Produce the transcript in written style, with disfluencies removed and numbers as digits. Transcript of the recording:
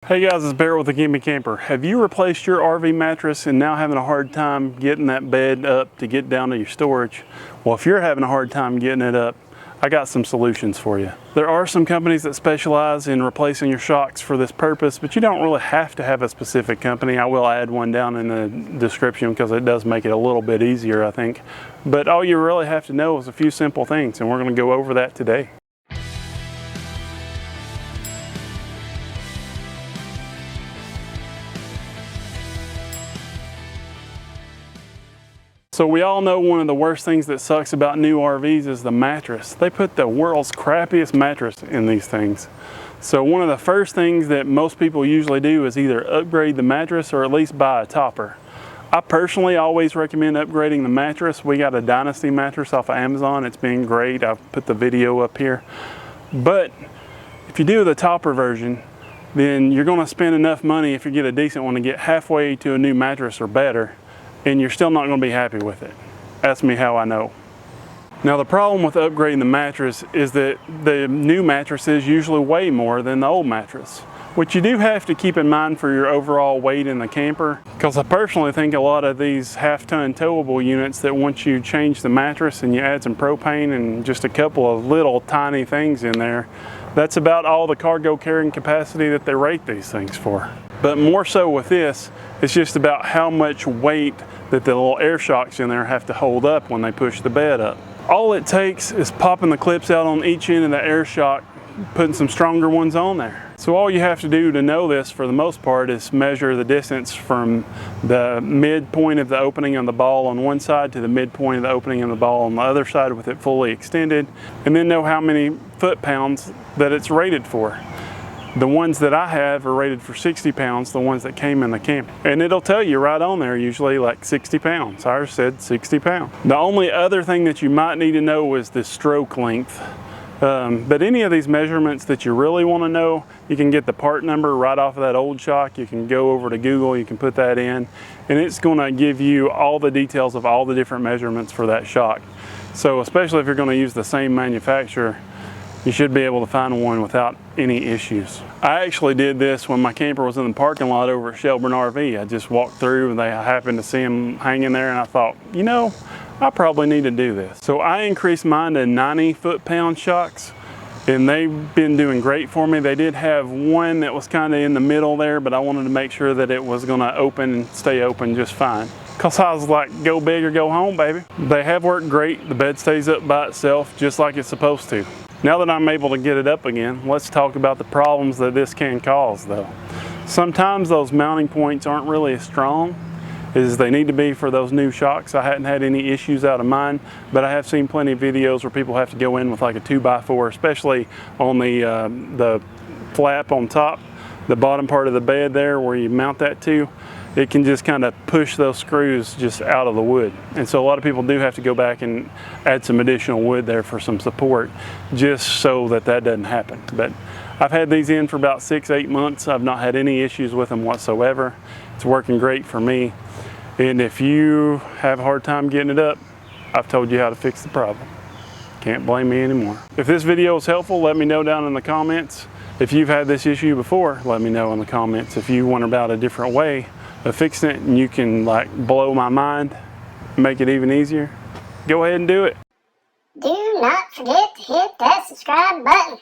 Hey guys, it's Barrett with the Gimme Camper. Have you replaced your RV mattress and now having a hard time getting that bed up to get down to your storage? Well, if you're having a hard time getting it up, I got some solutions for you. There are some companies that specialize in replacing your shocks for this purpose, but you don't really have to have a specific company. I will add one down in the description because it does make it a little bit easier, I think. But all you really have to know is a few simple things, and we're going to go over that today. So we all know one of the worst things that sucks about new RVs is the mattress. They put the world's crappiest mattress in these things. So one of the first things that most people usually do is either upgrade the mattress or at least buy a topper. I personally always recommend upgrading the mattress. We got a Dynasty mattress off of Amazon. It's been great. I've put the video up here. But if you do the topper version, then you're going to spend enough money if you get a decent one to get halfway to a new mattress or better, and you're still not going to be happy with it. Ask me how I know. Now the problem with upgrading the mattress is that the new mattresses usually weigh more than the old mattress, which you do have to keep in mind for your overall weight in the camper, because I personally think a lot of these half-ton towable units, that once you change the mattress and you add some propane and just a couple of little tiny things in there, that's about all the cargo carrying capacity that they rate these things for. But more so with this, it's just about how much weight that the little air shocks in there have to hold up when they push the bed up. All it takes is popping the clips out on each end of the air shock, putting some stronger ones on there. So all you have to do to know this, for the most part, is measure the distance from the midpoint of the opening on the ball on one side to the midpoint of the opening on the ball on the other side with it fully extended, and then know how many foot-pounds that it's rated for. The ones that I have are rated for 60 pounds, the ones that came in the camper. And it'll tell you right on there, usually like 60 pounds. Ours said 60 pounds. The only other thing that you might need to know is the stroke length. But any of these measurements that you really want to know, you can get the part number right off of that old shock. You can go over to Google, you can put that in, and it's going to give you all the details of all the different measurements for that shock. So especially if you're going to use the same manufacturer, you should be able to find one without any issues. I actually did this when my camper was in the parking lot over at Shelburne RV. I just walked through and I happened to see them hanging there, and I thought, you know, I probably need to do this. So I increased mine to 90 foot-pound shocks, and they've been doing great for me. They did have one that was kind of in the middle there, but I wanted to make sure that it was gonna open and stay open just fine. Cause I was like, go big or go home, baby. They have worked great. The bed stays up by itself just like it's supposed to. Now that I'm able to get it up again, let's talk about the problems that this can cause though. Sometimes those mounting points aren't really as strong as they need to be for those new shocks. I hadn't had any issues out of mine, but I have seen plenty of videos where people have to go in with like a 2x4, especially on the flap on top, the bottom part of the bed there where you mount that to. It can just kind of push those screws just out of the wood. And so a lot of people do have to go back and add some additional wood there for some support, just so that that doesn't happen. But I've had these in for about 6-8 months. I've not had any issues with them whatsoever. It's working great for me. And if you have a hard time getting it up, I've told you how to fix the problem. Can't blame me anymore. If this video is helpful, let me know down in the comments. If you've had this issue before, let me know in the comments. If you want about a different way of fixing it and you can like blow my mind, make it even easier, go ahead and do it. Do not forget to hit that subscribe button.